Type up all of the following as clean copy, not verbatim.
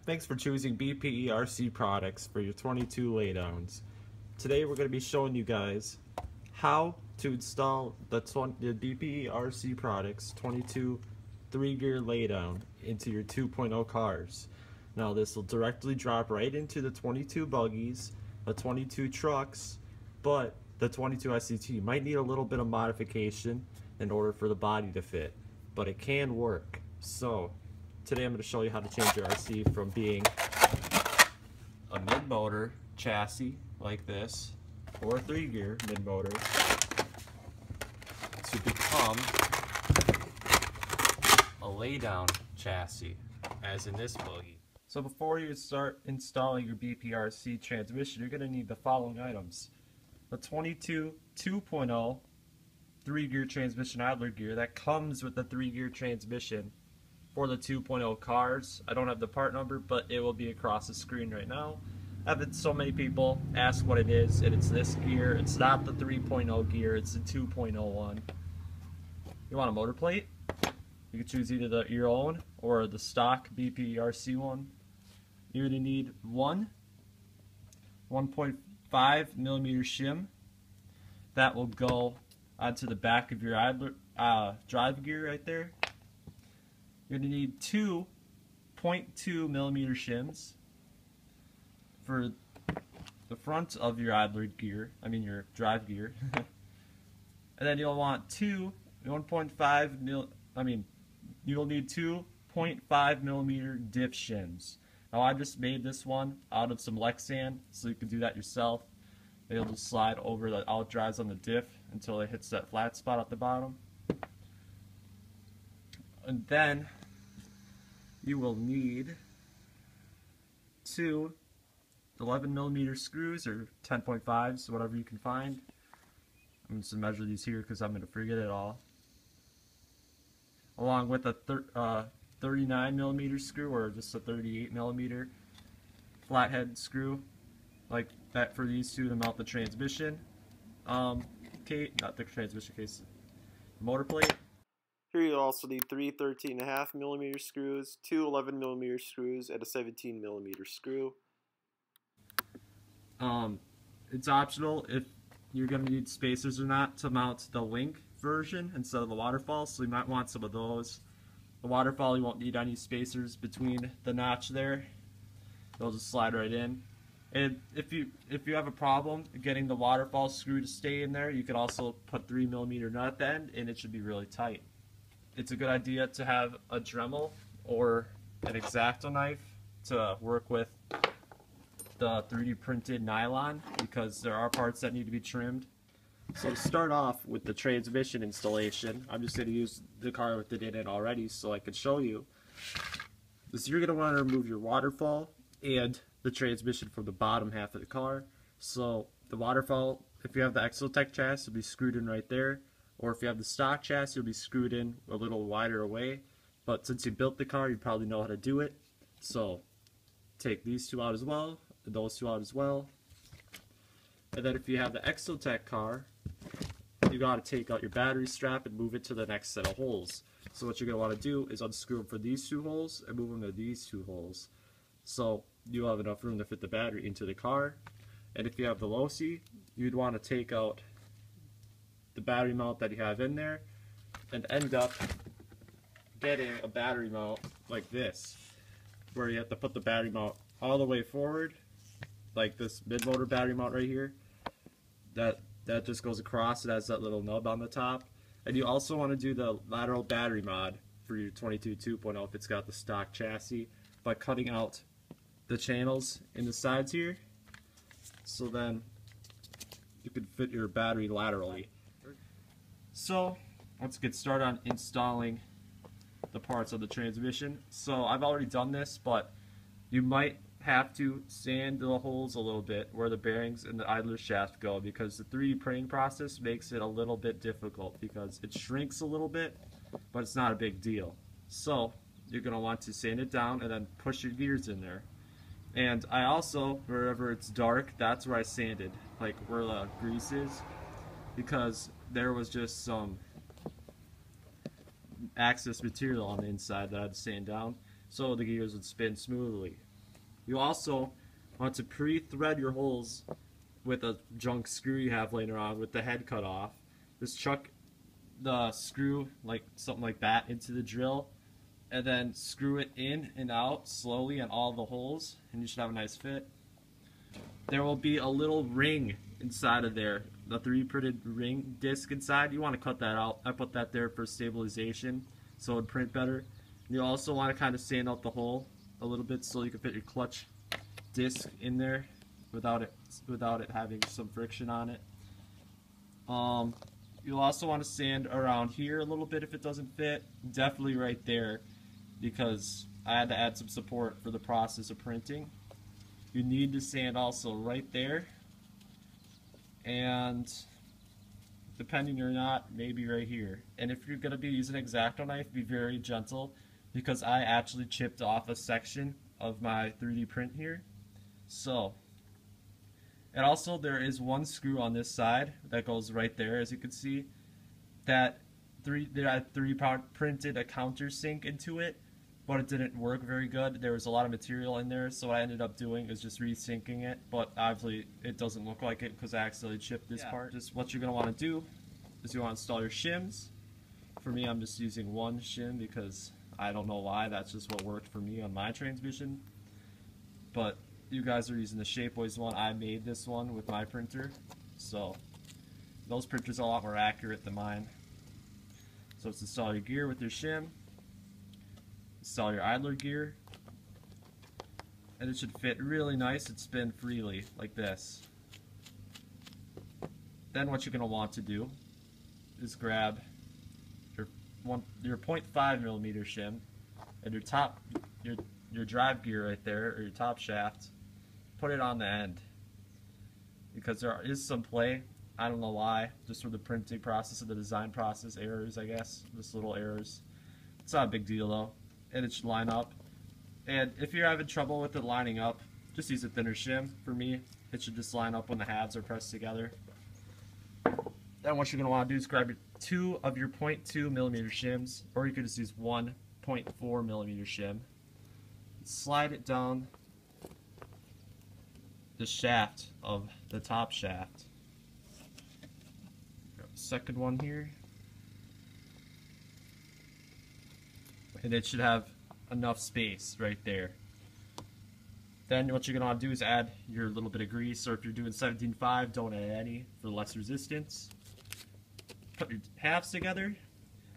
Thanks for choosing BPERC products for your 22 laydowns. Today we're going to be showing you guys how to install the BPERC products 22 3-gear laydown into your 2.0 cars. Now this will directly drop right into the 22 buggies, the 22 trucks, but the 22 SCT might need a little bit of modification in order for the body to fit, but it can work. So today I'm going to show you how to change your RC from being a mid-motor chassis like this, or a 3-gear mid-motor, to become a laydown chassis, as in this buggy. So before you start installing your BPERC transmission, you're going to need the following items. The 22 2.0 3-gear transmission idler gear that comes with the 3-gear transmission for the 2.0 cars. I don't have the part number, but it will be across the screen right now. I've had so many people ask what it is, and it's this gear. It's not the 3.0 gear, it's the 2.0 one. You want a motor plate? You can choose either your own or the stock BPERC one. You're going to need 1.5 millimeter shim that will go onto the back of your idler, drive gear right there. You're going to need 2.2 millimeter shims for the front of your idler gear, your drive gear. And then you'll want you'll need 2.5 millimeter diff shims. Now I just made this one out of some Lexan, so you can do that yourself. It'll just slide over the out drives on the diff until it hits that flat spot at the bottom. And then you will need two 11 millimeter screws, or 10.5s, whatever you can find. I'm just going to measure these here because I'm going to forget it all. Along with a 39 millimeter screw, or just a 38 millimeter flathead screw, like that, for these two to mount the transmission. Not the transmission case, motor plate. Here you'll also need three 13.5 millimeter screws, two 11 millimeter screws, and a 17 millimeter screw. It's optional if you're going to need spacers or not to mount the link version instead of the waterfall, so you might want some of those. The waterfall, you won't need any spacers between the notch there. They'll just slide right in. And if you have a problem getting the waterfall screw to stay in there, you could also put 3 millimeter nut at the end, and it should be really tight. It's a good idea to have a DREMEL or an XACTO knife to work with the 3D printed nylon, because there are parts that need to be trimmed. So to start off with the transmission installation, I'm just going to use the car with it in it already so I can show you. So you're going to want to remove your waterfall and the transmission from the bottom half of the car. So the waterfall, if you have the XACTO chassis, will be screwed in right there. Or if you have the stock chassis, it'll be screwed in a little wider away. But since you built the car, you probably know how to do it. So take these two out as well, and those two out as well. And then if you have the XACTO car, you got to take out your battery strap and move it to the next set of holes. So what you're going to want to do is unscrew them for these two holes and move them to these two holes. So you'll have enough room to fit the battery into the car. And if you have the LOSI, you'd want to take out the battery mount that you have in there and end up getting a battery mount like this, where you have to put the battery mount all the way forward, like this mid-motor battery mount right here. That just goes across. It has that little nub on the top. And you also want to do the lateral battery mod for your 22 2.0 if it's got the stock chassis, by cutting out the channels in the sides here, so then you can fit your battery laterally. So let's get started on installing the parts of the transmission. So I've already done this, but you might have to sand the holes a little bit where the bearings and the idler shaft go, because the 3D printing process makes it a little bit difficult because it shrinks a little bit, but it's not a big deal. So you're going to want to sand it down and then push your gears in there. And I also, wherever it's dark, that's where I sanded, like where the grease is, because there was just some excess material on the inside that I had to sand down so the gears would spin smoothly. You also want to pre-thread your holes with a junk screw you have laying around with the head cut off. Just chuck the screw, like something like that, into the drill, and then screw it in and out slowly on all the holes, and you should have a nice fit. There will be a little ring inside of there, the 3D printed ring disc inside. You want to cut that out. I put that there for stabilization so it would print better. And you also want to kind of sand out the hole a little bit so you can fit your clutch disc in there without it having some friction on it. You'll also want to sand around here a little bit if it doesn't fit. Definitely right there, because I had to add some support for the process of printing. You need to sand also right there, and depending or not, maybe right here. And if you're going to be using an X-ACTO knife, be very gentle, because I actually chipped off a section of my 3D print here. So, and also there is one screw on this side that goes right there, as you can see. That 3D printed a countersink into it, but it didn't work very good. There was a lot of material in there, so what I ended up doing is just resinking it, but obviously it doesn't look like it because I accidentally chipped this part. Just what you're going to want to do is you want to install your shims. For me, I'm just using one shim because I don't know why, that's just what worked for me on my transmission. But you guys are using the Shapeways one. I made this one with my printer, so those printers are a lot more accurate than mine. So let's install your gear with your shim. Install your idler gear, and it should fit really nice and spin freely like this. Then what you're going to want to do is grab your 0.5 millimeter shim and your drive gear right there, or your top shaft. Put it on the end, because there is some play. I don't know why, just for the printing process or the design process errors, I guess, just little errors. It's not a big deal though. And it should line up. And if you're having trouble with it lining up, just use a thinner shim. For me, it should just line up when the halves are pressed together. Then what you're going to want to do is grab two of your 0.2 millimeter shims, or you could just use 1.4 millimeter shim. Slide it down the shaft of the top shaft. Grab the second one here. And it should have enough space right there. Then what you're going to want to do is add your little bit of grease, or if you're doing 17.5, don't add any for less resistance. Put your halves together.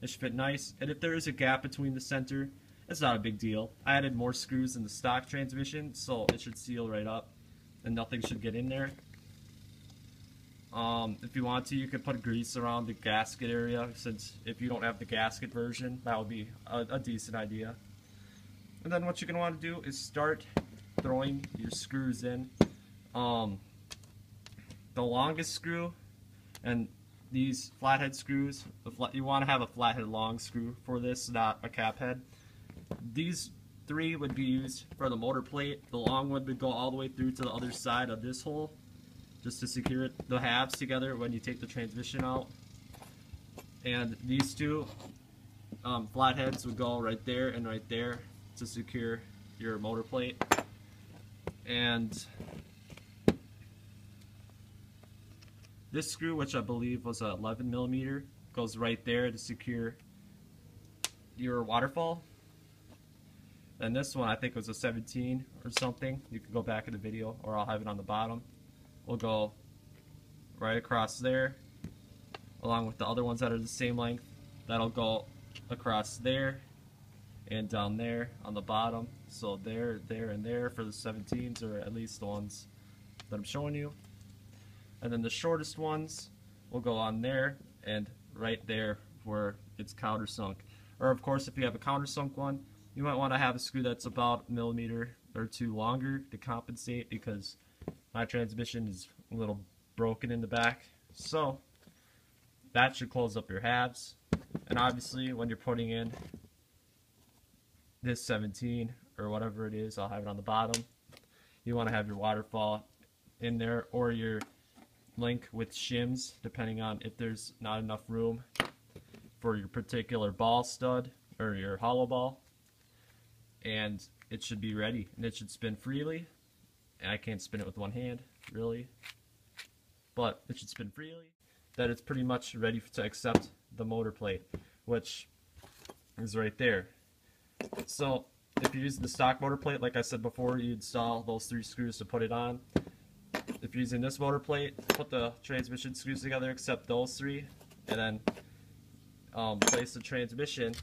It should fit nice. And if there is a gap between the center, it's not a big deal. I added more screws in the stock transmission, so it should seal right up and nothing should get in there. If you want to, you could put grease around the gasket area, since if you don't have the gasket version, that would be a decent idea. And then what you're going to want to do is start throwing your screws in. The longest screw, and these flathead screws, you want to have a flathead long screw for this, not a cap head. These three would be used for the motor plate. The long one would go all the way through to the other side of this hole, just to secure the halves together when you take the transmission out. And these two flatheads would go right there and right there to secure your motor plate. And this screw, which I believe was a 11 millimeter, goes right there to secure your waterfall. And this one, I think, was a 17 or something. You can go back in the video, or I'll have it on the bottom. Will go right across there, along with the other ones that are the same length. That'll go across there and down there on the bottom. So there, there, and there for the 17s, or at least the ones that I'm showing you. And then the shortest ones will go on there and right there where it's countersunk. Or of course, if you have a countersunk one, you might want to have a screw that's about a millimeter or two longer to compensate, because my transmission is a little broken in the back. So that should close up your halves. And obviously when you're putting in this 17 or whatever it is, I'll have it on the bottom, you want to have your waterfall in there, or your link with shims, depending on if there's not enough room for your particular ball stud or your hollow ball. And it should be ready, and it should spin freely. And I can't spin it with one hand, really, but it should spin freely. That it's pretty much ready to accept the motor plate, which is right there. So if you're using the stock motor plate, like I said before, you install those 3 screws to put it on. If you're using this motor plate, put the transmission screws together, accept those 3, and then place the transmission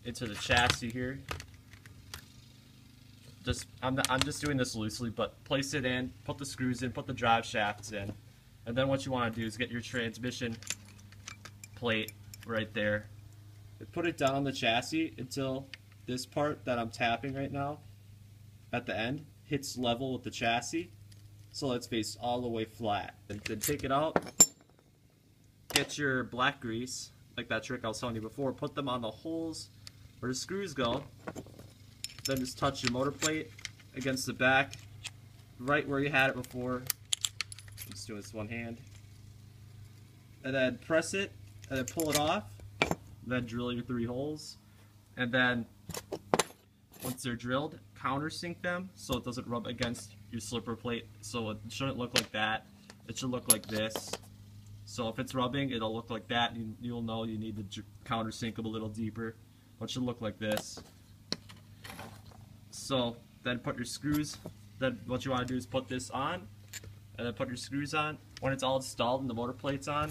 into the chassis here. I'm just doing this loosely, but place it in, put the screws in, put the drive shafts in, and then what you want to do is get your transmission plate right there. Put it down on the chassis until this part that I'm tapping right now at the end hits level with the chassis. So let's face all the way flat. And then take it out, get your black grease, like that trick I was telling you before, put them on the holes where the screws go. Then just touch your motor plate against the back, right where you had it before. I'm just doing this one hand. And then press it, and then pull it off. Then drill your 3 holes. And then, once they're drilled, countersink them so it doesn't rub against your slipper plate. So it shouldn't look like that. It should look like this. So if it's rubbing, it'll look like that. You'll know you need to countersink them a little deeper. It should look like this. So then put your screws, then what you want to do is put this on, and then put your screws on. When it's all installed and the motor plate's on,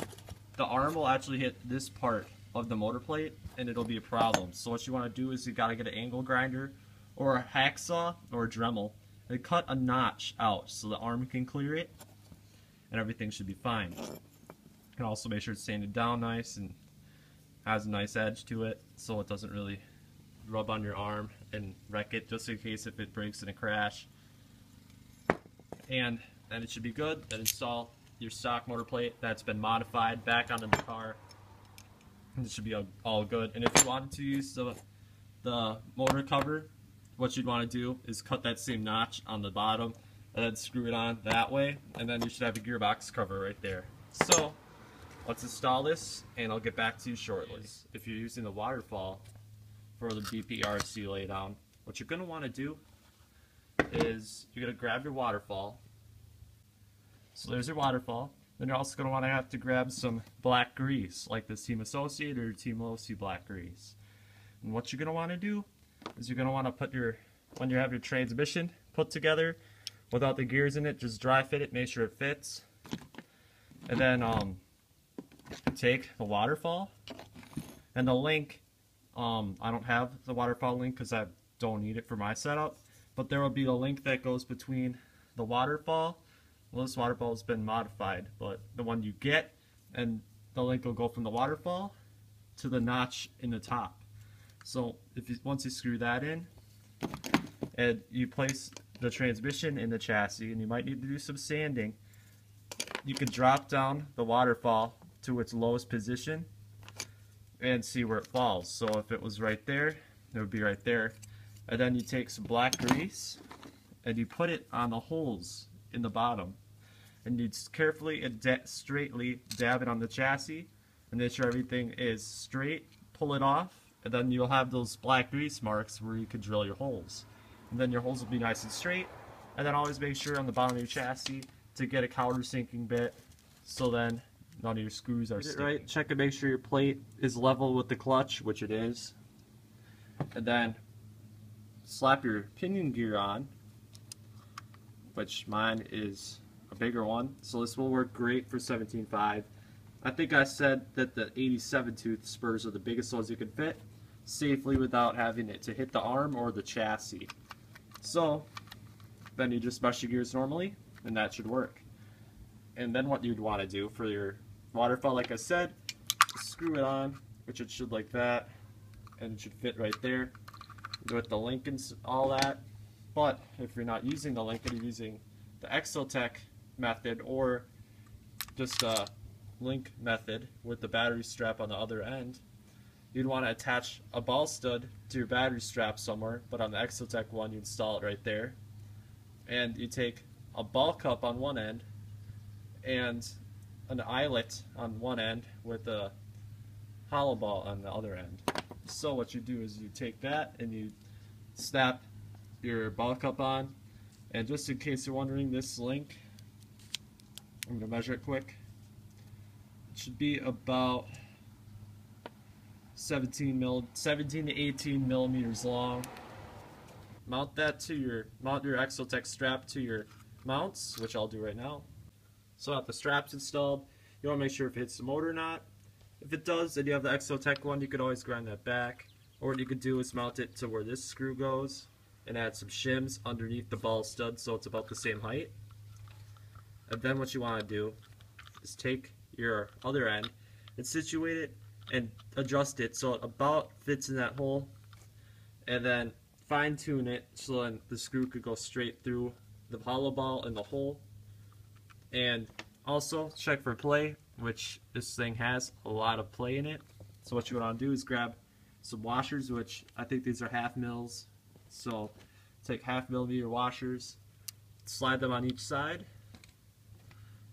the arm will actually hit this part of the motor plate, and it'll be a problem. So what you want to do is you got to get an angle grinder or a hacksaw or a Dremel and cut a notch out so the arm can clear it, and everything should be fine. And also make sure it's sanded down nice and has a nice edge to it so it doesn't really rub on your arm and wreck it, just in case if it breaks in a crash. And then it should be good. Then install your stock motor plate that's been modified back onto the car, and it should be all good. And if you wanted to use the motor cover, what you'd want to do is cut that same notch on the bottom and then screw it on that way, and then you should have a gearbox cover right there. So let's install this, and I'll get back to you shortly. If you're using the waterfall for the BPERC laydown, what you're going to want to do is you're going to grab your waterfall. So there's your waterfall. Then you're also going to want to have to grab some black grease, like this Team Associate or Team Losi black grease. And what you're going to want to do is you're going to want to put when you have your transmission put together without the gears in it, just dry fit it, make sure it fits. And then take the waterfall and the link. I don't have the waterfall link because I don't need it for my setup, but there will be a link that goes between the waterfall. Well, this waterfall has been modified, but the one you get, and the link will go from the waterfall to the notch in the top. So once you screw that in, and you place the transmission in the chassis, and you might need to do some sanding, you can drop down the waterfall to its lowest position and see where it falls. So if it was right there, it would be right there. And then you take some black grease and you put it on the holes in the bottom, and you just carefully and straightly dab it on the chassis and make sure everything is straight. Pull it off, and then you'll have those black grease marks where you can drill your holes, and then your holes will be nice and straight. And then always make sure on the bottom of your chassis to get a countersinking bit, so then none of your screws are sticking. Right, check and make sure your plate is level with the clutch, which it is. And then slap your pinion gear on, which mine is a bigger one, so this will work great for 17.5. I think I said that the 87 tooth spurs are the biggest ones you can fit safely without having it to hit the arm or the chassis. So then you just mesh your gears normally, and that should work. And then what you'd want to do for your waterfall, like I said, screw it on, which it should like that, and it should fit right there with the link and all that. But if you're not using the link and you're using the XACTO method or just a link method with the battery strap on the other end, you'd want to attach a ball stud to your battery strap somewhere, but on the XACTO one you install it right there. And you take a ball cup on one end and an eyelet on one end with a hollow ball on the other end. So what you do is you take that and you snap your ball cup on. And just in case you're wondering, this link, I'm going to measure it quick. It should be about 17 to 18 millimeters long. Mount your XACTO strap to your mounts, which I'll do right now. So now the strap's installed, you want to make sure if it hits the motor or not. If it does, then you have the XACTO one, you could always grind that back. Or what you could do is mount it to where this screw goes and add some shims underneath the ball stud so it's about the same height. And then what you want to do is take your other end and situate it and adjust it so it about fits in that hole, and then fine tune it so then the screw could go straight through the hollow ball in the hole. And also check for play, which this thing has a lot of play in it. So what you want to do is grab some washers, which I think these are 1/2 mils. So take 1/2 millimeter washers, slide them on each side,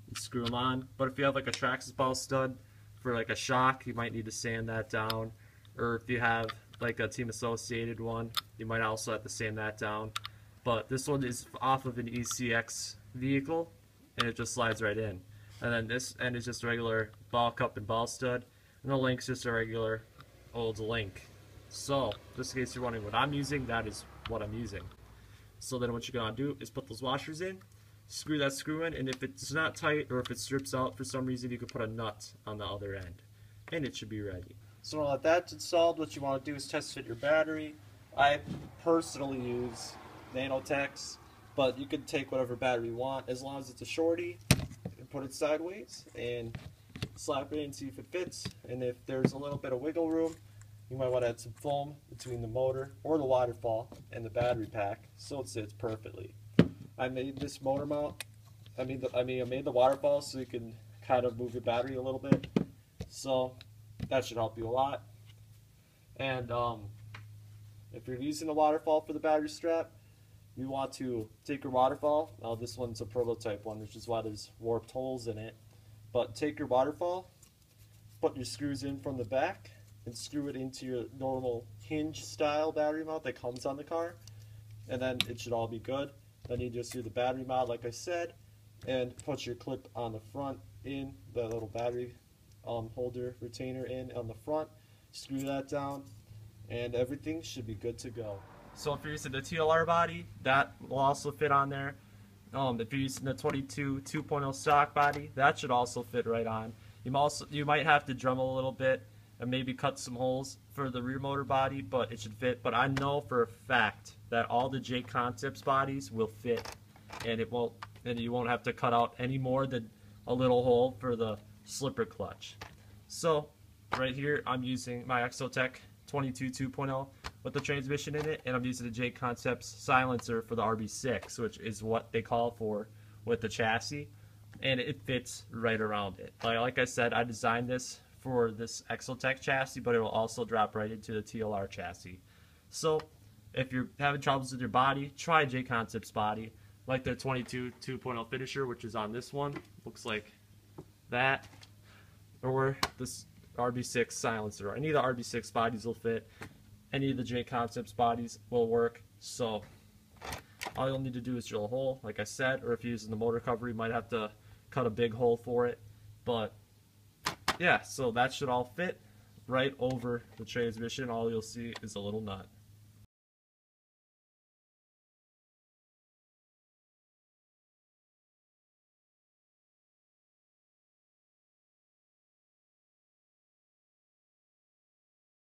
and screw them on. But if you have like a Traxxas ball stud for like a shock, you might need to sand that down. Or if you have like a team associated one, you might also have to sand that down. But this one is off of an ECX vehicle, and it just slides right in. And then this end is just a regular ball cup and ball stud, and the link's just a regular old link. So, just in case you're wondering what I'm using, that is what I'm using. So then what you're going to do is put those washers in, screw that screw in, and if it's not tight or if it strips out for some reason, you can put a nut on the other end, and it should be ready. So now that that's installed, what you want to do is test fit your battery. I personally use nanotechs, but you can take whatever battery you want as long as it's a shorty, and put it sideways and slap it in and see if it fits. And if there's a little bit of wiggle room, you might want to add some foam between the motor or the waterfall and the battery pack so it sits perfectly. I made this motor mount, I made the waterfall so you can kind of move your battery a little bit. So that should help you a lot. And if you're using the waterfall for the battery strap, you want to take your waterfall. Now this one's a prototype one, which is why there's warped holes in it. But take your waterfall, put your screws in from the back, and screw it into your normal hinge style battery mount that comes on the car, and then it should all be good. Then you just do the battery mount like I said, and put your clip on the front in the little battery holder retainer in on the front, screw that down, and everything should be good to go. So if you're using the TLR body, that will also fit on there. If you're using the 22 2.0 stock body, that should also fit right on. You might have to Dremel a little bit and maybe cut some holes for the rear motor body, but it should fit. But I know for a fact that all the Z.A.K Concepts bodies will fit, and you won't have to cut out any more than a little hole for the slipper clutch. So right here I'm using my XACTO 22 2.0 with the transmission in it, and I'm using the Z.A.K Concepts silencer for the RB6, which is what they call for with the chassis, and it fits right around it. Like I said, I designed this for this XACTO chassis, but it will also drop right into the TLR chassis. So if you're having troubles with your body, try Z.A.K Concepts body, like their 22 2.0 finisher, which is on this one. Looks like that, or this RB6 silencer. Any of the RB6 bodies will fit. Any of the Z.A.K Concepts bodies will work. So all you'll need to do is drill a hole, like I said, or if you're using the motor cover, you might have to cut a big hole for it. But yeah, so that should all fit right over the transmission. All you'll see is a little nut.